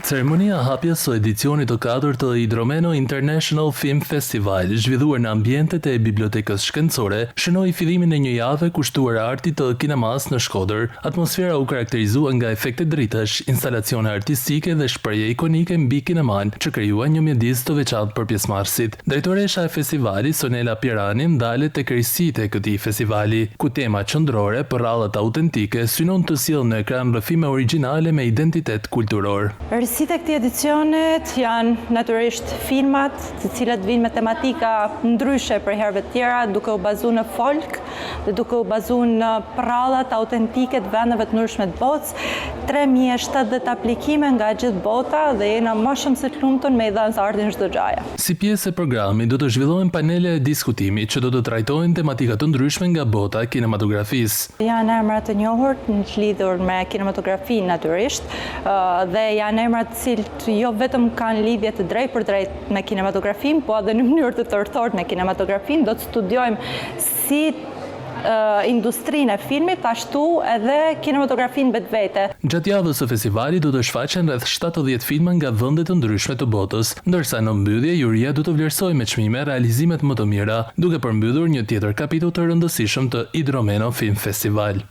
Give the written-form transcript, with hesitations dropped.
Ceremonia hapjes së edicionit të 4 të Hidromeno International Film Festival, zhvilluar në ambientet e Bibliotekës Shkencore, shënoi fillimin e një jave kushtuar artit të kinemas në Shkodër. Atmosfera u karakterizua nga efekte dritash, instalacione artistike dhe shprehje ikonike mbi kineman, që krijuan një mjedis të veçantë për pjesëmarrësit. Drejtoresha e festivalit, Sonela Pierani, ndalet tek rëndësitë e këtij festivali, ku tema qendrore për rradhat autentike synon të sjellë në ekran rrëfime origjinale me identitet kulturor. Rëndësitë e këtij edicionit janë natyrisht filmat, të cilat vijnë me tematika ndryshe për herëve të tjera, duke u bazuar në folk dhe duke u bazuar në prallat autentike të vendeve të ndryshme të botës, 3070 aplikime nga gjithë bota dhe jena më shumë se të lumtur me i dhënë artin çdo gjaja. Si pjesë e programit do të zhvillohen panele diskutimi që do të trajtojnë tematika të ndryshme nga bota e kinematografisë. Janë emra të njohur të lidhur me kinematografinë natyrisht dhe janë emra të cilët jo vetëm kanë lidhje të drejtë për drejtë me kinematografinë, po edhe në mënyrë të tërëthort me kinematografinë. Do të studiojmë si industrinë e filmit, ashtu edhe kinematografinë vetvete. Gjatë javës së festivalit do të shfaqen rreth 70 filma nga vende të ndryshme të botës, ndërsa në mbyllje juria do të vlerësojë me çmime realizimet më të mira, duke përmbyllur një tjetër kapitull të rëndësishëm të Hidromeno Film Festival.